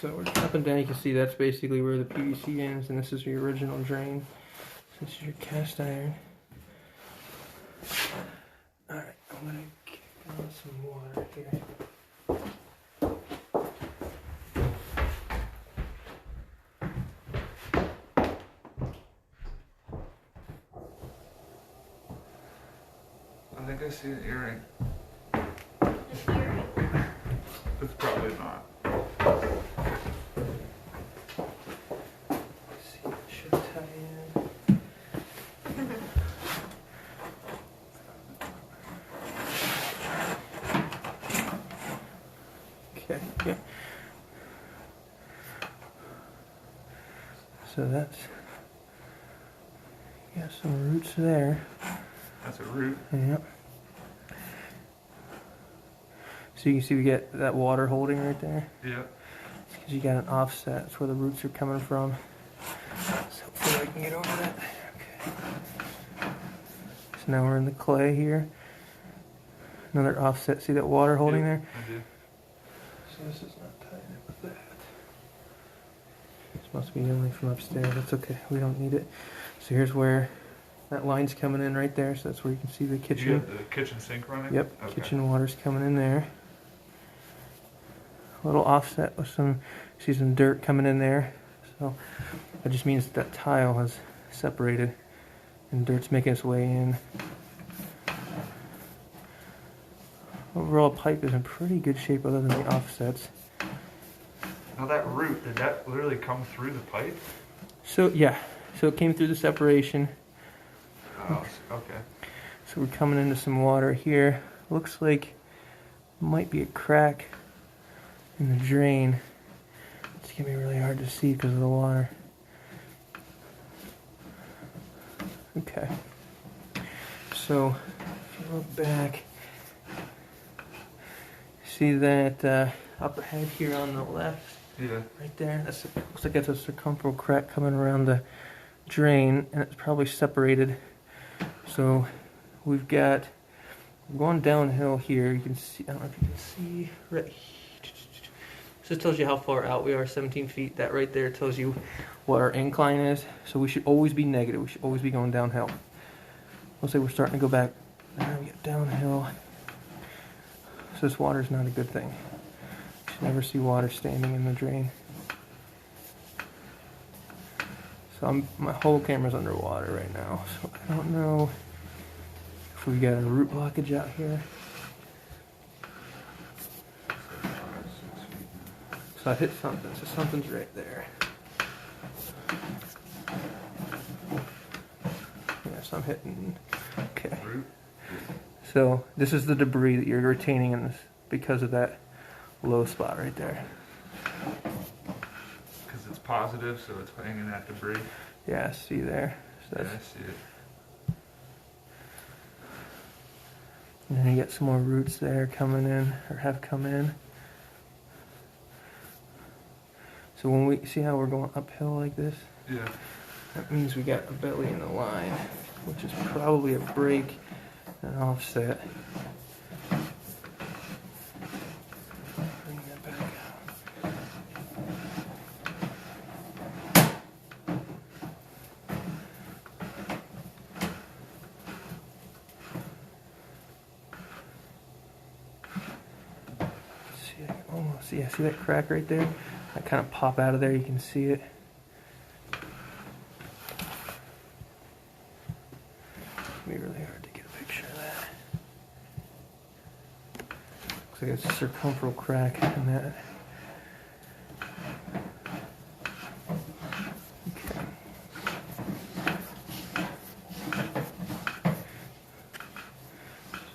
So we're up and down, you can see that's basically where the PVC ends, and this is your original drain. This is your cast iron. Alright, I'm going to kick on some water here. I think I see an earring. An earring? It's probably not. See, it should tie in. Okay, yeah. So that's, got some roots there. That's a root. Yep. So you can see we get that water holding right there. Yeah. It's because you got an offset. That's where the roots are coming from. So hopefully I can get over that. Okay. So now we're in the clay here. Another offset. See that water holding there? I do. So this is not tied in with that. This must be only from upstairs. That's okay. We don't need it. So here's where that line's coming in right there. So that's where you can see the Do kitchen. you have the kitchen sink running? Yep. Okay. Kitchen water's coming in there. A little offset with some, see some dirt coming in there. So that just means that tile has separated and dirt's making its way in. Overall pipe is in pretty good shape other than the offsets. Now that root, did that literally come through the pipe? So yeah, so it came through the separation. Oh, okay. So we're coming into some water here. Looks like might be a crack in the drain. It's gonna be really hard to see because of the water. Okay. So if you look back, see that upper head here on the left, Yeah. right there. That's looks like it's a circumferential crack coming around the drain, and it's probably separated. So we've got, we're going downhill here. You can see, I don't know if you can see right here. So this tells you how far out we are, 17 feet. That right there tells you what our incline is. So we should always be negative. We should always be going downhill. Let's say we're starting to go back. Now we get downhill. So this water is not a good thing. You should never see water standing in the drain. So my whole camera's underwater right now. So I don't know if we got a root blockage out here. So I hit something, so something's right there. Yeah, so I'm hitting, okay. Root? So this is the debris that you're retaining in this because of that low spot right there. Because it's positive, so it's hanging that debris. Yeah, see there. So Yeah, that's, I see it. and then you get some more roots there coming in, or have come in. So when we see how we're going uphill like this, Yeah. that means we got a belly in the line, which is probably a break and an offset. Bring that back out. See, I can almost see. I see that crack right there. I kind of pop out of there. You can see it. It'd be really hard to get a picture of that. Looks like it's a circumferential crack in that. Okay.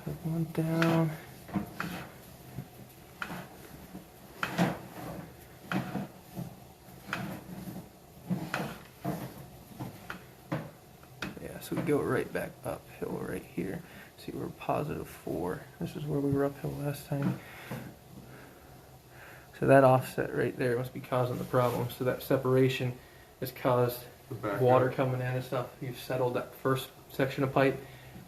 So going down. So we go right back uphill right here. See, we're +4. This is where we were uphill last time. So that offset right there must be causing the problem. So that separation has caused water coming in and stuff. You've settled that first section of pipe.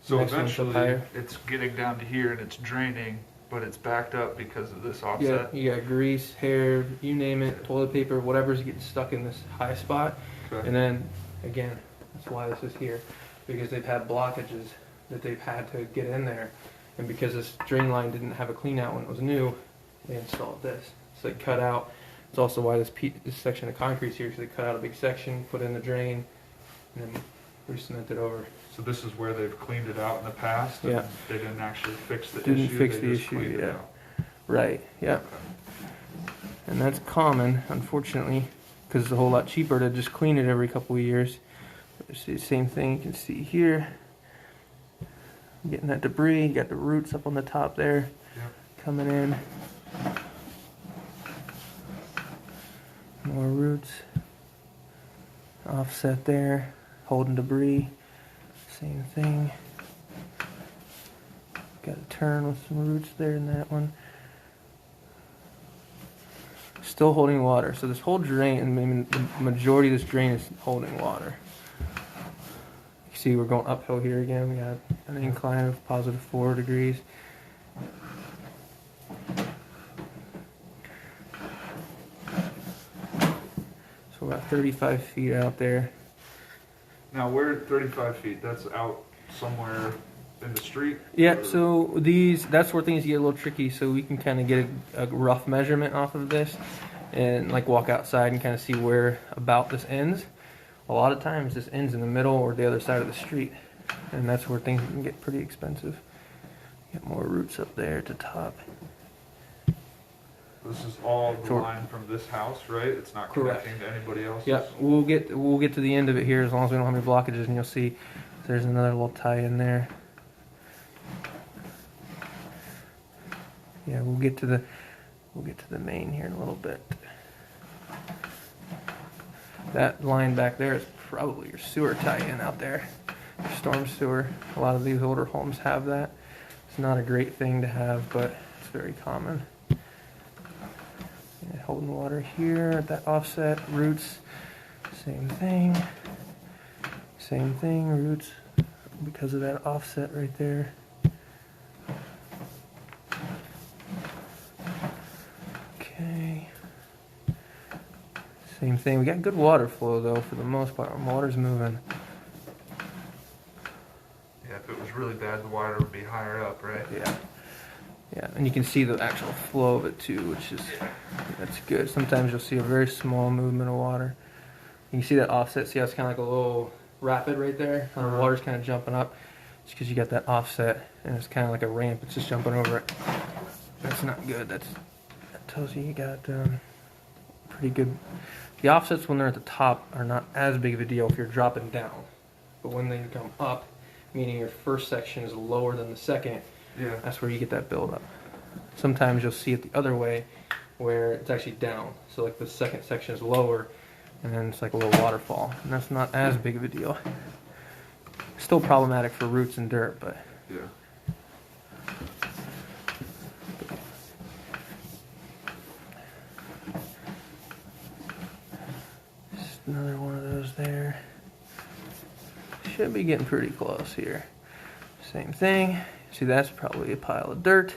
So Next one's up eventually higher. it's getting down to here and it's draining, But it's backed up because of this Yeah, offset? you got grease, hair, you name it, toilet paper, whatever's getting stuck in this high spot. Okay. And then, again, that's why this is here, because they've had blockages that they've had to get in there. And because this drain line didn't have a clean out when it was new, they installed this. So they cut out, it's also why this section of concrete's here, so they cut out a big section, put in the drain, and then re-cemented over. So this is where they've cleaned it out in the past? And Yeah. they didn't actually fix the Didn't issue? fix they the just issue, cleaned it yeah. out. Right, yeah. And that's common, unfortunately, because it's a whole lot cheaper to just clean it every couple of years. It's the same thing you can see here. Getting that debris, you got the roots up on the top there, Yep. coming in. More roots. Offset there, holding debris. Same thing. Got a turn with some roots there in that one. Still holding water. So this whole drain, I mean, the majority of this drain is holding water. You see we're going uphill here again. We got an incline of positive 4 degrees. So we're about 35 feet out there. Now, we're 35 feet. That's out somewhere in the street? Yeah, Or- so that's where things get a little tricky. So we can kind of get a rough measurement off of this and like walk outside and kind of see where about this ends. A lot of times this ends in the middle or the other side of the street. And that's where things can get pretty expensive. Get more roots up there at the top. This is all the So- line from this house, right? It's not Correct. connecting to anybody else's? Yeah, we'll get to the end of it here as long as we don't have any blockages, and you'll see there's another little tie in there. Yeah, we'll get to the main here in a little bit. That line back there is probably your sewer tie-in out there, your storm sewer. A lot of these older homes have that. It's not a great thing to have, but it's very common. Yeah, holding water here at that offset, roots, same thing, roots, because of that offset right there. Okay, same thing. We got good water flow though, for the most part. Our water's moving. Yeah, if it was really bad, the water would be higher up, right? Yeah. Yeah, and you can see the actual flow of it too, which is, that's good. Sometimes you'll see a very small movement of water. You can see that offset, see how it's kind of like a little rapid right there? How the water's kind of jumping up. It's because you got that offset, and it's kind of like a ramp, it's just jumping over it. That's not good. That tells you got pretty good. The offsets when they're at the top are not as big of a deal if you're dropping down. But when they come up, meaning your first section is lower than the second, Yeah. that's where you get that buildup. Sometimes you'll see it the other way, where it's actually down. So like the second section is lower, and then it's like a little waterfall. And that's not as big of a deal. Still problematic for roots and dirt, but Yeah. just another one of those there. Should be getting pretty close here. Same thing. See, that's probably a pile of dirt.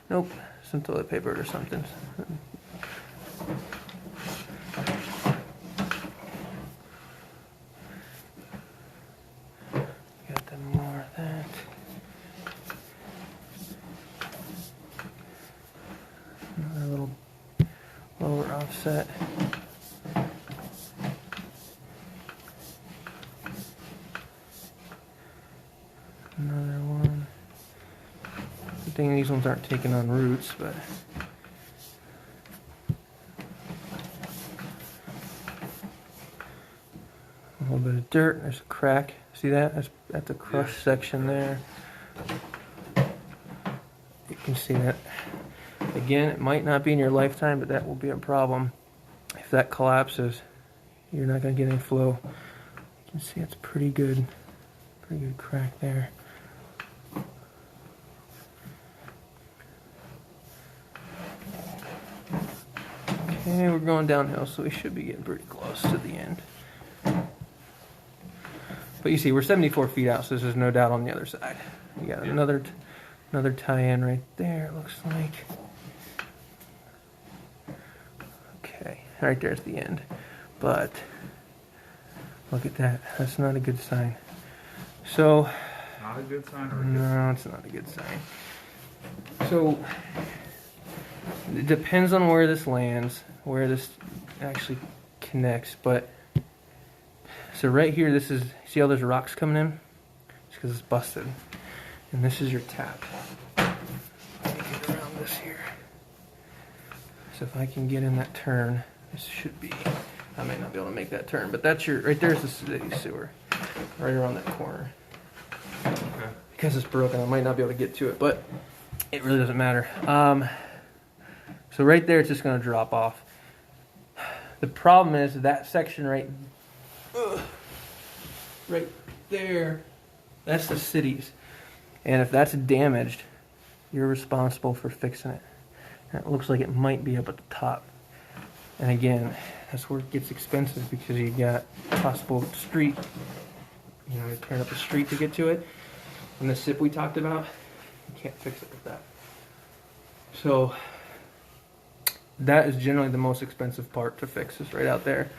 Nope, some toilet paper or something. Got them more of that. Another little lower offset. Another one. Good thing these ones aren't taking on roots, but a little bit of dirt. There's a crack. See that? That's at the crushed section there. You can see that. Again, it might not be in your lifetime, but that will be a problem. If that collapses, you're not going to get any flow. You can see it's pretty good crack there. Okay, we're going downhill, so we should be getting pretty close to the end. But you see, we're 74 feet out, so there's no doubt on the other side. We got Yeah. another Another tie-in right there, it looks like. Okay, right there's the end. But look at that. That's not a good sign. So, Not a good sign or a good no, it's not a good sign. So, it depends on where this lands, where this actually connects. But, so right here, this is, see how there's rocks coming in? It's because it's busted. And this is your tap. Let me get around this here. So if I can get in that turn, this should be, I might not be able to make that turn, but that's your, right there's the city sewer. Right around that corner. Okay. Because it's broken, I might not be able to get to it, but it really doesn't matter. So right there, it's just going to drop off. The problem is that section right there, that's the city's. And if that's damaged, you're responsible for fixing it. And it looks like it might be up at the top. And again, that's where it gets expensive because you got possible street, you know, you turn up a street to get to it. And the SIP we talked about, you can't fix it with that. So that is generally the most expensive part to fix, is right out there.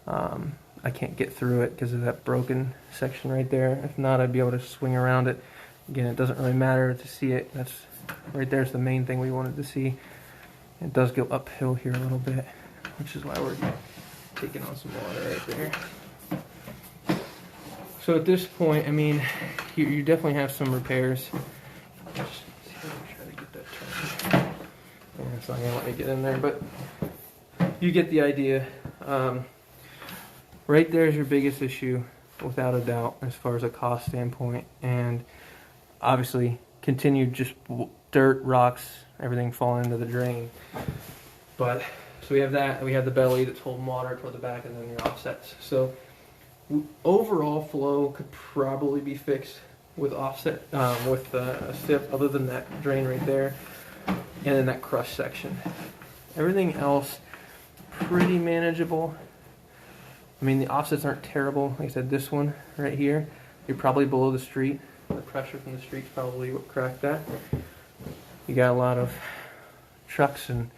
I can't get through it because of that broken section right there. If not, I'd be able to swing around it. Again, it doesn't really matter to see it. That's right there's the main thing we wanted to see. It does go uphill here a little bit, which is why we're taking on some water right there. So at this point, I mean, you definitely have some repairs. Just see if I can try to get that turned. Yeah, it's not gonna let me get in there, but you get the idea. Right there is your biggest issue, without a doubt, as far as a cost standpoint, and obviously continued just dirt, rocks, everything falling into the drain. But so we have that, we have the belly that's holding water toward the back, and then your offsets. So overall flow could probably be fixed with offset, with a SIP, other than that drain right there, and then that crush section. Everything else pretty manageable. I mean, the offsets aren't terrible. Like I said, this one right here, you're probably below the street. The pressure from the street's probably what cracked that. You got a lot of trucks and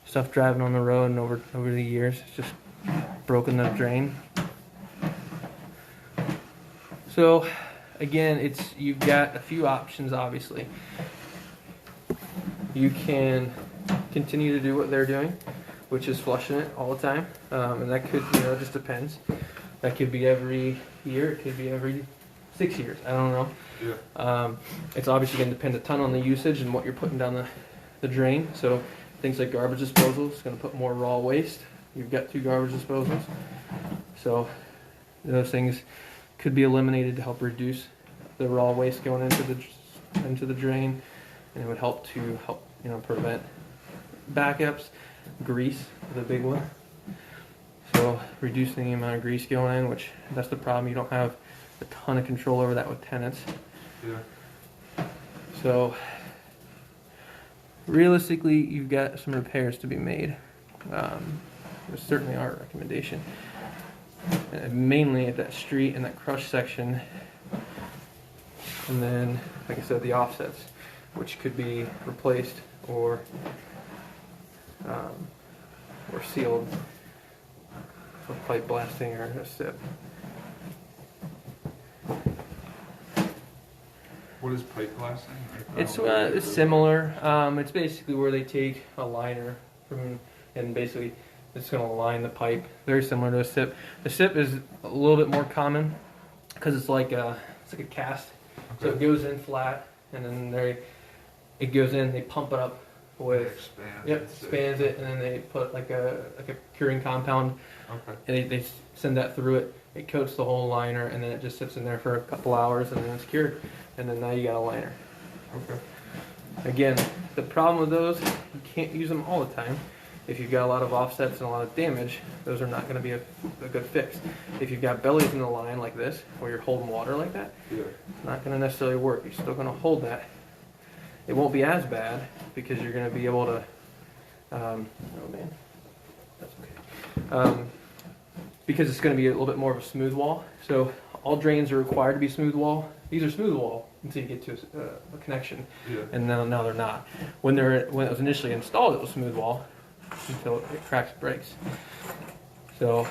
stuff driving on the road, and over the years, it's just broken the drain. So, again, you've got a few options. Obviously, you can continue to do what they're doing, which is flushing it all the time, and that could, it just depends. That could be every year. It could be every 6 years. I don't know. Yeah. It's obviously going to depend a ton on the usage and what you're putting down the drain. So things like garbage disposal is going to put more raw waste. You've got 2 garbage disposals, so those things could be eliminated to help reduce the raw waste going into the drain, and it would help prevent backups. Grease is a big one. So reducing the amount of grease going in, which that's the problem. You don't have a ton of control over that with tenants. Yeah. So realistically, you've got some repairs to be made. It's certainly our recommendation. Mainly at that street and that crush section. And then, like I said, the offsets, which could be replaced or sealed for pipe blasting or a SIP. What is pipe blasting? It's similar. It's basically where they take a liner and basically it's going to line the pipe. Very similar to a SIP. The SIP is a little bit more common because it's like a cast. Okay. So it goes in flat, and then it goes in. They pump it up with expands it, and then they put like a curing compound. Okay. And they send that through it. It coats the whole liner, and then it just sits in there for a couple hours, and then it's cured. And then now you got a liner. Okay. Again, the problem with those, you can't use them all the time. If you've got a lot of offsets and a lot of damage, those are not going to be a good fix. If you've got bellies in the line like this, where you're holding water like that, it's not going to necessarily work. You're still going to hold that. It won't be as bad because you're going to be able to, oh man, that's okay. Because it's going to be a little bit more of a smooth wall. So all drains are required to be smooth wall. These are smooth wall until you get to a connection, Yeah. and now they're not. When it was initially installed, it was smooth wall until it cracks and breaks. So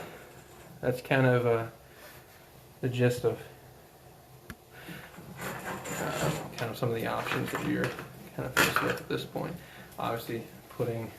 that's kind of the gist of kind of some of the options that you're kind of faced with at this point. Obviously, putting